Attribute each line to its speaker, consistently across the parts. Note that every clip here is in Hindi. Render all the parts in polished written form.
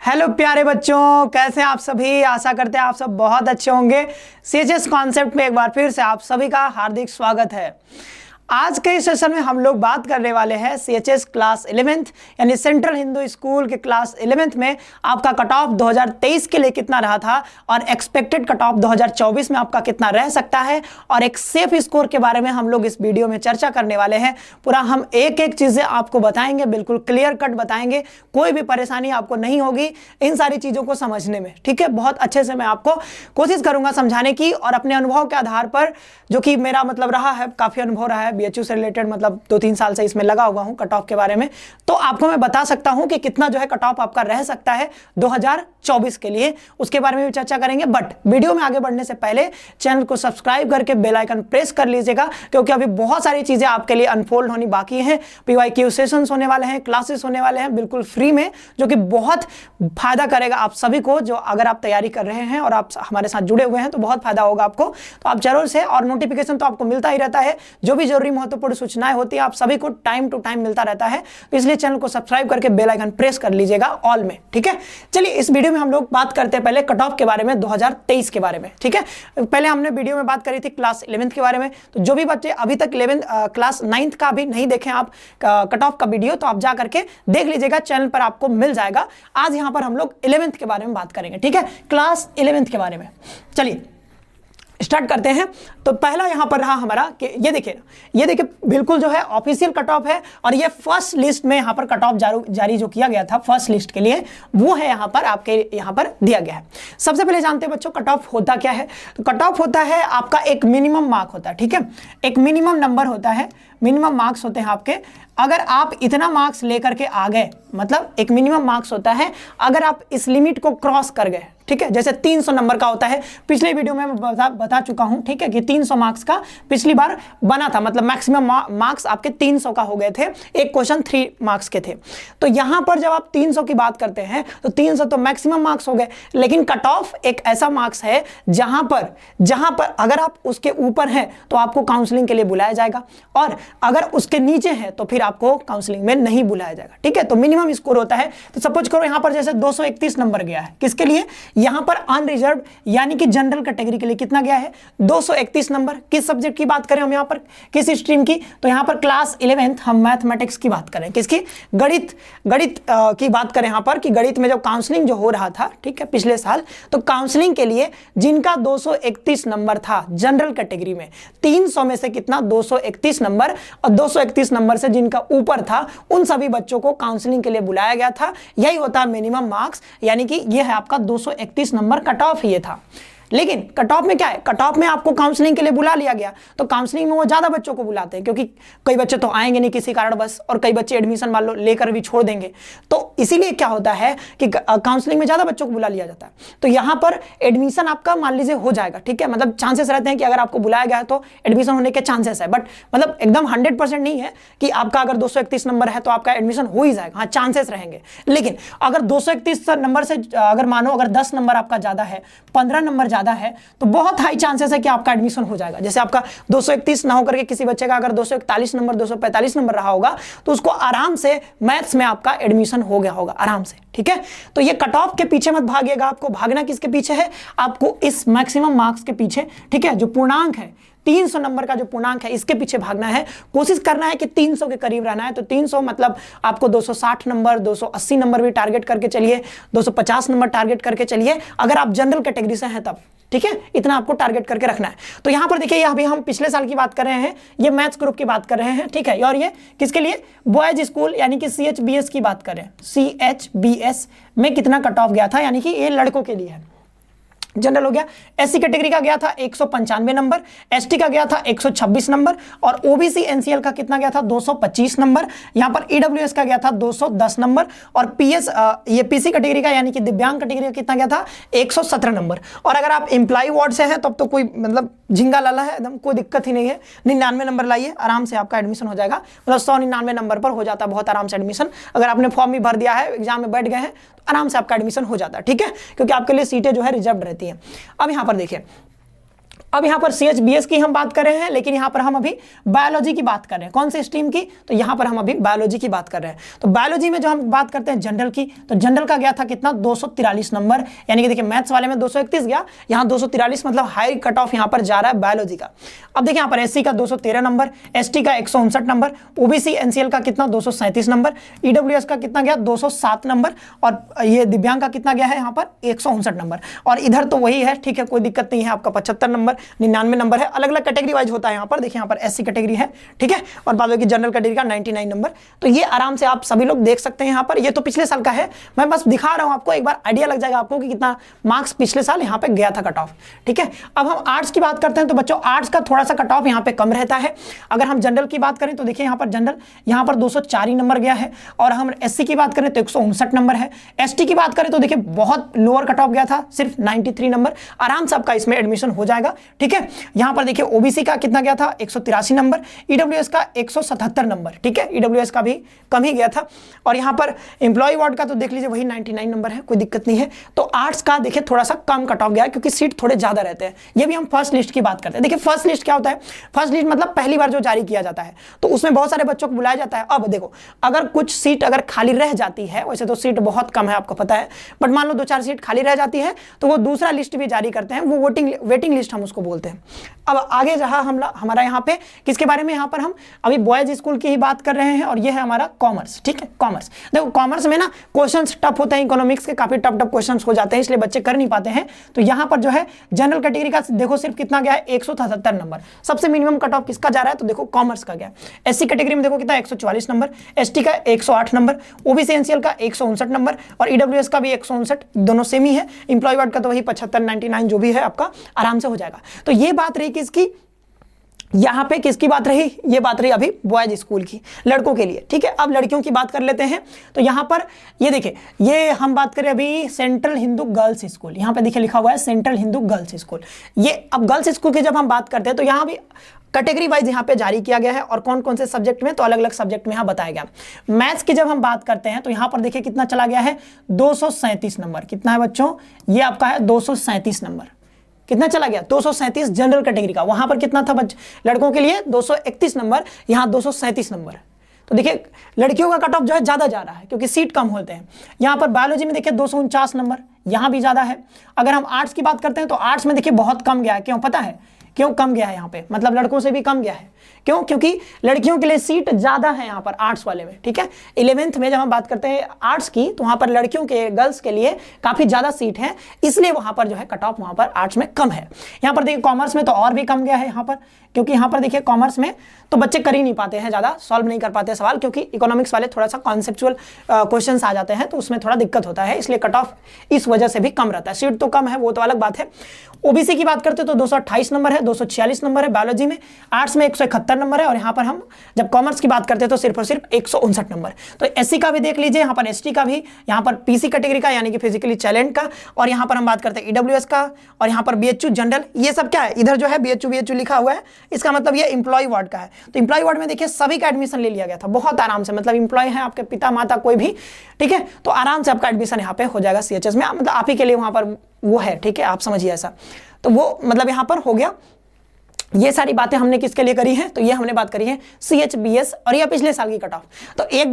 Speaker 1: हेलो प्यारे बच्चों, कैसे हैं आप सभी। आशा करते हैं आप सब बहुत अच्छे होंगे। सीएचएस कॉन्सेप्ट में एक बार फिर से आप सभी का हार्दिक स्वागत है। आज के इस सेशन में हम लोग बात करने वाले हैं सीएचएस क्लास 11th यानी सेंट्रल हिंदू स्कूल के क्लास 11th में आपका कट ऑफ 2023 के लिए कितना रहा था और एक्सपेक्टेड कट ऑफ 2024 में आपका कितना रह सकता है, और एक सेफ स्कोर के बारे में हम लोग इस वीडियो में चर्चा करने वाले हैं। पूरा हम एक एक चीजें आपको बताएंगे, बिल्कुल क्लियर कट बताएंगे, कोई भी परेशानी आपको नहीं होगी इन सारी चीजों को समझने में। ठीक है, बहुत अच्छे से मैं आपको कोशिश करूंगा समझाने की, और अपने अनुभव के आधार पर, जो कि मेरा मतलब रहा है, काफी अनुभव रहा है बीएचयू से रिलेटेड, मतलब 2-3 साल से इसमें लगा हुआ हूं कट ऑफ के बारे में, तो आपको मैं बता सकता हूं कि कितना जो है कट ऑफ आपका रह सकता है 2024 के लिए। उसके बारे में भी चर्चा करेंगे, बट वीडियो में आगे बढ़ने से पहले चैनल को सब्सक्राइब करके बेल आइकन प्रेस कर लीजिएगा, क्योंकि अभी बहुत सारी चीजें आपके लिए अनफोल्ड होनी बाकी हैं। पीवाईक्यू सेशंस होने वाले हैं, क्लासेस होने वाले हैं बिल्कुल फ्री में, जो कि बहुत फायदा करेगा आप सभी को। जो अगर आप तैयारी कर रहे हैं और आप हमारे साथ जुड़े हुए हैं तो बहुत फायदा होगा आपको, तो आप जरूर से, और नोटिफिकेशन तो आपको मिलता ही रहता है, जो भी जरूरी महत्वपूर्ण सूचनाएं होती है आप सभी को टाइम टू टाइम मिलता रहता है, तो इसलिए चैनल को सब्सक्राइब करके बेल आइकन प्रेस कर लीजिएगा ऑल में। ठीक है, चलिए इस वीडियो में हम लोग बात करते हैं पहले कट ऑफ के बारे में 2023 के बारे में। ठीक है, पहले हमने वीडियो में बात करी थी क्लास 11th के बारे में, तो जो भी बच्चे अभी तक 11th क्लास 9th का भी नहीं देखें आप कट ऑफ का वीडियो, तो आप जा करके देख लीजिएगा, चैनल पर आपको मिल जाएगा। आज यहां पर हम लोग 11th के बारे में बात करेंगे। ठीक है, क्लास 11th के बारे में चलिए स्टार्ट करते हैं। तो पहला यहां पर रहा हमारा कि ये देखिए बिल्कुल जो है ऑफिशियल कट ऑफ है, और ये फर्स्ट लिस्ट में यहां पर कट ऑफ जारी जो किया गया था फर्स्ट लिस्ट के लिए, वो है यहां पर आपके यहां पर दिया गया है। सबसे पहले जानते हैं बच्चों कट ऑफ होता क्या है। तो कट ऑफ होता है आपका एक मिनिमम मार्क होता है। ठीक है, एक मिनिमम नंबर होता है, मिनिमम मार्क्स होते हैं आपके। अगर आप इतना मार्क्स लेकर के आ गए, मतलब एक मिनिमम मार्क्स होता है अगर आप इस लिमिट को क्रॉस कर गए। ठीक है, जैसे 300 नंबर का होता है, पिछले वीडियो में मैं बता चुका हूं। ठीक है, कि 300 मार्क्स का पिछली बार बना था, मतलब मैक्सिमम मार्क्स आपके 300 का हो गए थे, एक क्वेश्चन 3 मार्क्स के थे। तो यहां पर जब आप 300 की बात करते हैं तो 300 तो मैक्सिमम मार्क्स हो गए, लेकिन कट ऑफ एक ऐसा मार्क्स है जहां पर अगर आप उसके ऊपर हैं तो आपको काउंसलिंग के लिए बुलाया जाएगा, और अगर उसके नीचे है तो फिर आपको काउंसलिंग में नहीं बुलाया जाएगा। ठीक है, तो मिनिमम स्कोर होता है। तो सपोज करो यहां पर जैसे 231 नंबर गया है, किसके लिए, यहां पर अनरिजर्व यानी कि जनरल कैटेगरी के लिए कितना गया है 231 नंबर। किस सब्जेक्ट की बात करें हम यहां पर, किस स्ट्रीम की, तो यहां पर क्लास 11th हम मैथमेटिक्स की बात करें, किसकी, गणित की बात करें यहां पर, कि गणित में जब काउंसलिंग जो हो रहा था, ठीक है, पिछले साल, तो काउंसलिंग के लिए जिनका 231 नंबर था जनरल कैटेगरी में, 300 में से कितना 231 नंबर, और 231 नंबर से जिनका ऊपर था उन सभी बच्चों को काउंसलिंग के लिए बुलाया गया था। यही होता है मिनिमम मार्क्स, यानी कि यह है आपका 231 नंबर कट ऑफ ये था। लेकिन कट ऑफ में क्या है, कट ऑफ में आपको काउंसलिंग के लिए बुला लिया गया, तो काउंसलिंग में वो ज्यादा बच्चों को बुलाते हैं, क्योंकि कई बच्चे तो आएंगे नहीं किसी कारण बस, और कई बच्चे एडमिशन मान लो लेकर भी छोड़ देंगे। तो इसीलिए क्या होता है कि काउंसलिंग में ज्यादा बच्चों को बुला लिया जाता है। तो यहां पर एडमिशन आपका मान लीजिए हो जाएगा। ठीक है, मतलब चांसेस रहते हैं कि अगर आपको बुलाया गया तो एडमिशन होने के चांसेस है, बट मतलब एकदम 100% नहीं है कि आपका अगर 231 नंबर है तो आपका एडमिशन हो ही जाएगा। हाँ, चांसेस रहेंगे, लेकिन अगर 231 नंबर से अगर मानो अगर 10 नंबर आपका ज्यादा है, 15 नंबर ज्यादा है, तो बहुत हाई चांसेस है कि आपका एडमिशन हो जाएगा। जैसे आपका 231 ना होकर के किसी बच्चे का अगर 241 नंबर 245 नंबर रहा होगा, तो उसको आराम से मैथ्स में आपका एडमिशन हो गया होगा आराम से। ठीक है, तो ये कट ऑफ के पीछे मत भागिएगा, आपको भागना किसके पीछे है, आपको इस मैक्सिमम मार्क्स के पीछे। ठीक है, जो पूर्णांक है 300 नंबर का जो पूर्णांक है इसके पीछे भागना है, कोशिश करना है कि 300 के करीब रहना है। तो 300 मतलब आपको 260 नंबर, 280 नंबर भी टारगेट करके चलिए, 250 नंबर टारगेट करके चलिए, अगर आप जनरल कैटेगरी से हैं तब। ठीक है, इतना आपको टारगेट करके रखना है। तो यहां पर देखिए, अभी हम पिछले साल की बात कर रहे हैं, ये मैथ्स ग्रुप की बात कर रहे हैं। ठीक है, और ये किसके लिए, बॉयज स्कूल यानी कि CHBS की बात करें, CHBS में कितना कट ऑफ गया था, यानी कि ये लड़कों के लिए है, जनरल हो गया। एससी कैटेगरी का गया था 195 नंबर, एसटी का गया था 126 नंबर, और ओबीसी एनसीएल का कितना गया था 225 नंबर, यहां पर ईडब्ल्यूएस का गया था 210 नंबर, और पीएस ये पीसी कैटेगरी का यानी कि दिव्यांग कैटेगरी का कितना गया था 117 नंबर। और अगर आप एम्प्लॉय वार्ड से हैं तब तो कोई मतलब झिंगा लाला है, एकदम कोई दिक्कत ही नहीं है। 99 नंबर लाइए, आराम से आपका एडमिशन हो जाएगा, मतलब 199 नंबर पर हो जाता है बहुत आराम से एडमिशन। अगर आपने फॉर्म भी भर दिया है, एग्जाम में बैठ गए हैं, तो आराम से आपका एडमिशन हो जाता है। ठीक है, क्योंकि आपके लिए सीटें जो है रिजर्व रहती हैं। अब यहां पर देखिए अब यहाँ पर CHBS की हम बात कर रहे हैं, लेकिन यहाँ पर हम अभी बायोलॉजी की बात कर रहे हैं। कौन से स्ट्रीम की? तो यहाँ पर हम अभी बायोलॉजी की बात कर रहे हैं। तो बायोलॉजी में जो हम बात करते हैं जनरल की, तो जनरल का गया था कितना? 243 नंबर, यानी कि देखिए मैथ्स वाले में 231 गया, यहाँ 243, मतलब हाई कट ऑफ यहाँ पर जा रहा है बायोलॉजी का। अब देखिए यहाँ पर SC का 213 नंबर, ST का 159 नंबर, OBC NCL का कितना? 237 नंबर, EWS का कितना गया? 207 नंबर, और ये दिव्यांग का कितना गया है यहाँ पर? 159 नंबर। और इधर तो वही है, ठीक है, कोई दिक्कत नहीं है, आपका 75 नंबर, 99 नंबर है। अलग अलग कैटेगरी वाइज होता है यहाँ पर। देखिए यहाँ पर SC कैटेगरी है, ठीक है, और बाद में जनरल कैटेगरी का 99 नंबर। तो ये आराम से आप सभी लोग देख सकते हैं यहाँ पर। ये तो पिछले साल का है, मैं बस दिखा रहा हूँ आपको, एक बार आइडिया लग जाएगा आपको कि कितना मार्क्स पिछले साल यहाँ पे गया था कट ऑफ, ठीक है। अब हम आर्ट्स की बात करते हैं, तो बच्चों आर्ट्स का थोड़ा सा कट ऑफ यहाँ पे कम रहता है। अगर हम जनरल की बात करें तो देखिए यहाँ पर जनरल यहाँ पर 204 नंबर गया है, और हम SC की बात करें तो 159 नंबर है। ST की बात करें तो देखिए बहुत लोअर कट ऑफ गया था, सिर्फ 93 नंबर। आराम से आपका इसमें एडमिशन हो जाएगा, ठीक है। यहाँ पर देखिए OBC का कितना गया था? 183 नंबर, EWS का 177 नंबर, ठीक है, EWS का भी कम ही गया था। और यहाँ पर एम्प्लॉय वार्ड का तो देख लीजिए वही 99 नंबर है, कोई दिक्कत नहीं है। तो आर्ट्स का देखिए थोड़ा सा कम कट ऑफ गया है, क्योंकि सीट थोड़े ज्यादा रहते हैं। ये भी हम फर्स्ट लिस्ट की बात करते हैं। देखिए फर्स्ट लिस्ट क्या होता है? फर्स्ट लिस्ट मतलब पहली बार जो जारी किया जाता है, तो उसमें बहुत सारे बच्चों को बुलाया जाता है। अब देखो अगर कुछ सीट अगर खाली रह जाती है, वैसे तो सीट बहुत कम है आपको पता है, बट मान लो 2-4 सीट खाली रह जाती है, तो वो दूसरा लिस्ट भी जारी करते हैं, वो वेटिंग लिस्ट हम उसको बोलते हैं। अब आगे जहां हमारा यहाँ पे किसके बारे में, यहाँ पर हम अभी बॉयज स्कूल की ही बात कर रहे हैं, और ये है हमारा कॉमर्स, ठीक है, कॉमर्स। देखो कॉमर्स में ना क्वेश्चंस टफ होते हैं, इकोनॉमिक्स के काफी टफ क्वेश्चंस हो जाते हैं, इसलिए बच्चे कर नहीं पाते हैं। तो यहाँ पर जो है जनरल कैटेगरी का देखो सिर्फ कितना गया है? 177 नंबर। सबसे मिनिमम कट ऑफ किसका जा रहा है? तो देखो कॉमर्स का गया। SC कैटेगरी में देखो कितना? 144 नंबर, ST का 108 नंबर, OBC NCL का 159 नंबर, और EWS का भी 159, दोनों सेम ही है। एम्प्लॉय वार्ड का तो वही 75, 99 जो भी है आपका आराम से हो जाएगा। तो ये बात रही किसकी? यहाँ पे किसकी बात रही? ये बात रही अभी बॉयज स्कूल की, लड़कों के लिए, ठीक है। अब लड़कियों की बात कर लेते हैं। तो यहाँ पर ये देखिए, ये हम बात करें अभी सेंट्रल हिंदू गर्ल्स स्कूल, यहाँ पे देखिए लिखा हुआ है सेंट्रल हिंदू गर्ल्स स्कूल। ये अब गर्ल्स स्कूल की जब हम बात करते हैं तो यहाँ भी कैटेगरी वाइज यहाँ पे जारी किया गया है, और कौन कौन से सब्जेक्ट में, तो अलग अलग सब्जेक्ट में यहाँ बताया गया। मैथ्स की जब हम बात करते हैं तो यहाँ पर देखिए कितना चला गया है? 237 नंबर। कितना है बच्चों? ये आपका है 237 नंबर। कितना चला गया? 237 जनरल कैटेगरी का। वहां पर कितना था लड़कों के लिए? 231 नंबर, यहाँ 237 नंबर। तो देखिए लड़कियों का कट ऑफ जो है ज्यादा जा रहा है, क्योंकि सीट कम होते हैं। यहाँ पर बायोलॉजी में देखिए 249 नंबर, यहाँ भी ज्यादा है। अगर हम आर्ट्स की बात करते हैं तो आर्ट्स में देखिए बहुत कम गया है। क्यों पता है? क्यों कम गया है यहाँ पे? मतलब लड़कों से भी कम गया है। क्यों? क्योंकि लड़कियों के लिए सीट ज्यादा है यहाँ पर आर्ट्स वाले में, ठीक है। 11th में जब हम बात करते हैं आर्ट्स की, तो वहां पर लड़कियों के, गर्ल्स के लिए काफी ज्यादा सीट है, इसलिए वहां पर जो है कट ऑफ वहां पर आर्ट्स में कम है। यहाँ पर देखिए कॉमर्स में तो और भी कम गया है यहाँ पर, क्योंकि यहाँ पर देखिए कॉमर्स में तो बच्चे कर ही नहीं पाते हैं, ज्यादा सॉल्व नहीं कर पाते सवाल, क्योंकि इकोनॉमिक्स वाले थोड़ा सा कॉन्सेप्चुअल क्वेश्चंस आ जाते हैं, तो उसमें थोड़ा दिक्कत होता है, इसलिए कट ऑफ इस वजह से भी कम रहता है। सीट तो कम है, वो तो अलग बात है। ओबीसी की बात करते तो 228 नंबर है, 246 नंबर है बायोलॉजी में, आर्ट्स में 171 नंबर है, और यहाँ पर हम जब कॉमर्स की बात करते हैं तो सिर्फ और सिर्फ 159 नंबर। तो एससी का भी देख लीजिए, यहाँ पर एसटी का भी, यहाँ पर पीसी कैटेगरी का यानी कि फिजिकली चैलेंज का, और यहाँ पर हम बात करते हैं ईडब्ल्यूएस का, और यहाँ पर बीएचयू जनरल। ये सब क्या है? इधर जो है बीएचयू लिखा हुआ है, इसका मतलब ये एम्प्लॉय वार्ड का है। तो एम्प्लॉय वार्ड में देखिए सभी का एडमिशन ले लिया गया था बहुत आराम से, मतलब एम्प्लॉय है आपके पिता माता कोई भी, ठीक है, तो आराम से आपका एडमिशन यहाँ पे हो जाएगा सीएचएस में, मतलब आप ही के लिए वहां पर वो है, ठीक है, आप समझिए ऐसा। तो वो मतलब यहाँ पर हो गया। ये सारी बातें हमने किसके लिए करी है? तो ये हमने बात करी है सीएचबीएस, और ये पिछले साल की कट ऑफ। तो एक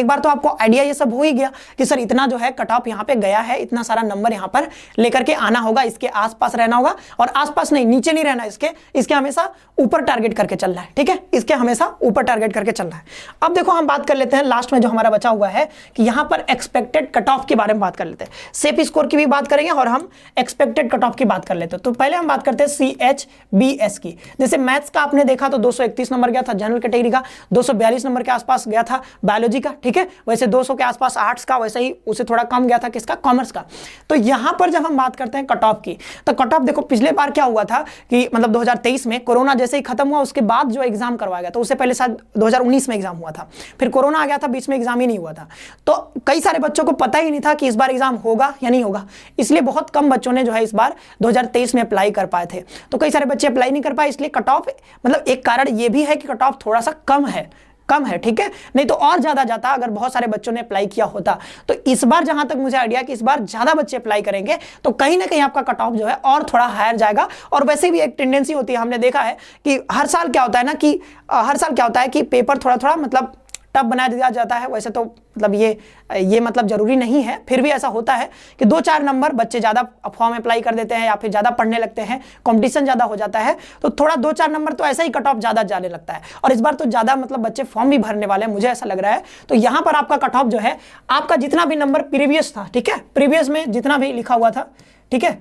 Speaker 1: बार तो आपको आइडिया ये सब हो ही गया कि सर इतना जो है कट ऑफ यहाँ पे गया है, इतना सारा नंबर यहाँ पर लेकर के आना होगा, इसके आसपास रहना होगा, और आसपास नहीं, नीचे नहीं रहना, इसके हमेशा ऊपर टारगेट करके चलना है, ठीक है, इसके हमेशा ऊपर टारगेट करके चलना है। अब देखो हम बात कर लेते हैं लास्ट में जो हमारा बचा हुआ है कि यहाँ पर एक्सपेक्टेड कट ऑफ के बारे में बात कर लेते हैं, सेफ स्कोर की भी बात करेंगे और हम एक्सपेक्टेड कट ऑफ की बात कर लेते हैं। तो पहले हम बात करते हैं सीएचबीएस की। जैसे मैथ्स का आपने देखा तो 231 नंबर गया था जनरल कैटेगरी का, 242 नंबर के आसपास गया था बायोलॉजी का, ठीक है, वैसे 200 के आसपास आर्ट्स का, वैसे ही उसे थोड़ा कम गया था किसका? कॉमर्स का। तो यहां पर जब हम बात करते हैं कट ऑफ की, तो कट ऑफ देखो पिछले बार क्या हुआ था कि मतलब 2023 में कोरोना जैसे ही खत्म हुआ उसके बाद जो एग्जाम करवाया गया था, उससे पहले शायद 2019 में एग्जाम हुआ था, फिर कोरोना आ गया था, बीच में एग्जाम ही नहीं हुआ था, तो कई सारे बच्चों को पता ही नहीं था कि इस बार एग्जाम होगा या नहीं होगा, इसलिए बहुत कम बच्चों ने जो है इस बार 2023 में अप्लाई कर पाए थे। तो कई सारे बच्चे अप्लाई नहीं कर पाए, इसलिए कट ऑफ, मतलब एक कारण ये भी है कि कट ऑफ थोड़ा सा कम है कम है, ठीक है, नहीं तो और ज्यादा जाता अगर बहुत सारे बच्चों ने अप्लाई किया होता। तो इस बार जहां तक मुझे आइडिया कि इस बार ज्यादा बच्चे अप्लाई करेंगे तो कहीं ना कहीं आपका कट ऑफ जो है और थोड़ा हायर जाएगा। और वैसे भी एक टेंडेंसी होती है, हमने देखा है कि हर साल क्या होता है ना कि हर साल क्या होता है कि पेपर थोड़ा थोड़ा मतलब टफ बना दिया जाता है। वैसे तो मतलब ये मतलब जरूरी नहीं है, फिर भी ऐसा होता है कि 2-4 नंबर बच्चे ज़्यादा फॉर्म अप्लाई कर देते हैं या फिर ज़्यादा पढ़ने लगते हैं, कंपटीशन ज़्यादा हो जाता है, तो थोड़ा 2-4 नंबर तो ऐसा ही कट ऑफ ज़्यादा जाने लगता है। और इस बार तो ज़्यादा मतलब बच्चे फॉर्म भी भरने वाले हैं, मुझे ऐसा लग रहा है। तो यहाँ पर आपका कट ऑफ जो है, आपका जितना भी नंबर प्रीवियस था, ठीक है, प्रीवियस में जितना भी लिखा हुआ था, ठीक है,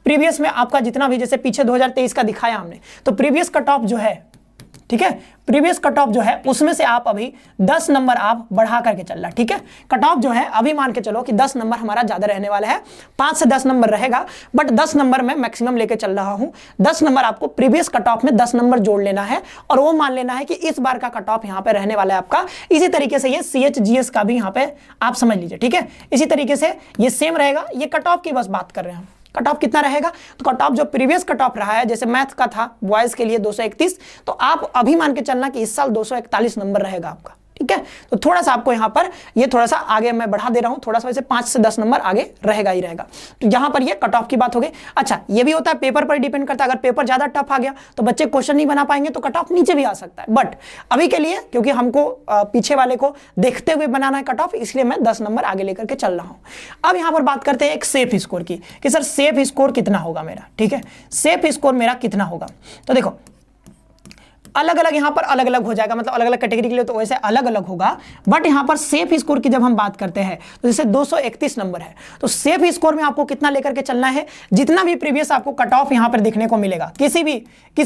Speaker 1: प्रीवियस में आपका जितना भी, जैसे पीछे 2023 का दिखाया हमने, तो प्रीवियस कट ऑफ जो है, ठीक है, प्रीवियस कट ऑफ जो है उसमें से आप अभी 10 नंबर आप बढ़ा करके चल रहा, ठीक है। कट ऑफ जो है अभी मान के चलो कि 10 नंबर हमारा ज्यादा रहने वाला है, 5 से 10 नंबर रहेगा, बट 10 नंबर मैं मैक्सिमम लेके चल रहा हूं। 10 नंबर आपको प्रीवियस कट ऑफ में 10 नंबर जोड़ लेना है और वो मान लेना है कि इस बार का कट ऑफ यहाँ पे रहने वाला है आपका। इसी तरीके से ये CHGS का भी यहाँ पे आप समझ लीजिए, ठीक है, इसी तरीके से ये सेम रहेगा। ये कट ऑफ की बस बात कर रहे हैं हम, कट ऑफ कितना रहेगा, तो कट ऑफ जो प्रीवियस कट ऑफ रहा है, जैसे मैथ का था बॉयज के लिए 231, तो आप अभी मान के चलना कि इस साल 241 नंबर रहेगा आपका, ठीक है। तो थोड़ा सा आपको यहाँ पर ये थोड़ा सा आगे मैं बढ़ा दे रहा हूँ, थोड़ा सा वैसे 5 से 10 नंबर आगे रहेगा ही रहेगा। तो यहाँ पर ये कट ऑफ की बात हो गई। अच्छा, ये भी होता है पेपर पर डिपेंड करता है, अगर पेपर ज्यादा टफ आ गया तो बच्चे क्वेश्चन नहीं बना पाएंगे तो कट ऑफ नीचे भी आ सकता है। बट अभी के लिए क्योंकि हमको पीछे वाले को देखते हुए बनाना है कट ऑफ, इसलिए मैं 10 नंबर आगे लेकर के चल रहा हूँ। अब यहाँ पर बात करते हैं एक सेफ स्कोर की कि सर सेफ स्कोर कितना होगा मेरा, ठीक है, सेफ स्कोर मेरा कितना होगा। तो देखो अलग अलग यहाँ पर अलग अलग हो जाएगा, मतलब अलग अलग कैटेगरी के लिए तो वैसे अलग अलग होगा, बट यहाँ पर सेफ स्कोर की जब हम बात करते हैं तो जैसे 231 नंबर है, तो सेफ स्कोर में आपको कितना लेकर के चलना है, जितना भी प्रीवियस आपको कट ऑफ यहाँ पर देखने को मिलेगा, किसी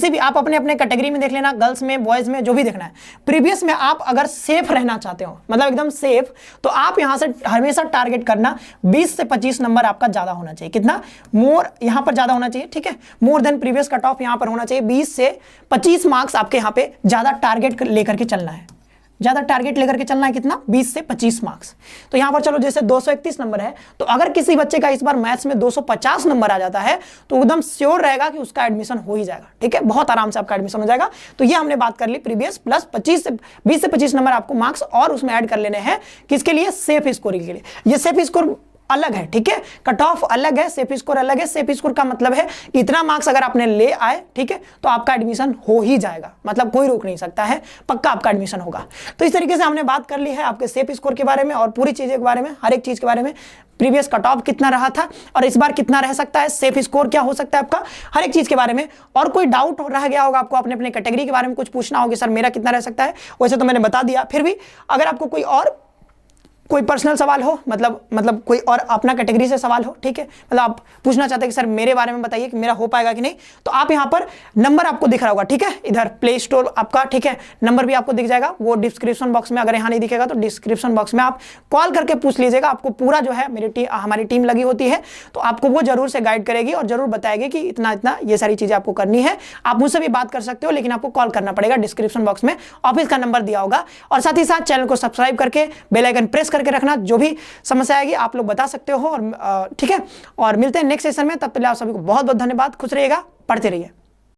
Speaker 1: भी आप अपने अपने कैटेगरी में देख लेना, गर्ल्स में बॉयज में जो भी देखना है, प्रीवियस में आप अगर सेफ रहना चाहते हो, मतलब एकदम सेफ, तो आप यहाँ से हमेशा टारगेट करना 20 से 25 नंबर आपका ज्यादा होना चाहिए। कितना मोर यहाँ पर ज्यादा होना चाहिए, ठीक है, more than previous cut off यहाँ पर होना चाहिए। 20 से 25 मार्क्स आपके यहाँ पे ज्यादा टारगेट लेकर के चलना है, ज्यादा टारगेट लेकर के चलना है। कितना, 20 से 25 मार्क्स। तो यहां पर चलो जैसे 231 नंबर है, तो अगर किसी बच्चे का इस बार मैथ्स में 250 नंबर आ जाता है तो एकदम श्योर रहेगा कि उसका एडमिशन हो ही जाएगा, ठीक है, बहुत आराम से आपका एडमिशन हो जाएगा। तो ये हमने बात कर ली प्रीवियस प्लस 20 से 25 नंबर आपको मार्क्स और उसमें ऐड कर लेने हैं, किसके लिए, सेफ स्कोरिंग के लिए। ये सेफ स्कोर अलग है, ठीक है, कट ऑफ अलग है, सेफ स्कोर अलग है। सेफ स्कोर का मतलब है कि इतना मार्क्स अगर आपने ले आए, ठीक है, तो आपका एडमिशन हो ही जाएगा, मतलब कोई रोक नहीं सकता है, पक्का आपका एडमिशन होगा। तो इस तरीके से हमने बात कर ली है आपके सेफ स्कोर के बारे में और पूरी चीजें के बारे में, हर एक चीज के बारे में, प्रीवियस कट ऑफ कितना रहा था और इस बार कितना रह सकता है, सेफ स्कोर क्या हो सकता है आपका, हर एक चीज के बारे में। और कोई डाउट रह गया होगा आपको अपने अपने कैटेगरी के बारे में कुछ पूछना होगा, सर मेरा कितना रह सकता है, वैसे तो मैंने बता दिया, फिर भी अगर आपको कोई पर्सनल सवाल हो, मतलब कोई और अपना कैटेगरी से सवाल हो, ठीक है, मतलब आप पूछना चाहते हैं कि सर मेरे बारे में बताइए कि मेरा हो पाएगा कि नहीं, तो आप यहाँ पर नंबर आपको दिख रहा होगा, ठीक है, इधर प्ले स्टोर आपका, ठीक है, नंबर भी आपको दिख जाएगा, वो डिस्क्रिप्शन बॉक्स में, अगर यहाँ नहीं दिखेगा तो डिस्क्रिप्शन बॉक्स में आप कॉल करके पूछ लीजिएगा। आपको पूरा जो है हमारी टीम लगी होती है, तो आपको वो जरूर से गाइड करेगी और जरूर बताएगी कि इतना इतना ये सारी चीजें आपको करनी है। आप मुझसे भी बात कर सकते हो, लेकिन आपको कॉल करना पड़ेगा, डिस्क्रिप्शन बॉक्स में ऑफिस का नंबर दिया होगा। और साथ ही साथ चैनल को सब्सक्राइब करके बेल आइकन प्रेस करके रखना, जो भी समस्या आएगी आप लोग बता सकते हो। और ठीक है, और मिलते हैं नेक्स्ट सेशन में, तब तक आप सभी को बहुत बहुत धन्यवाद, खुश रहिएगा, पढ़ते रहिए।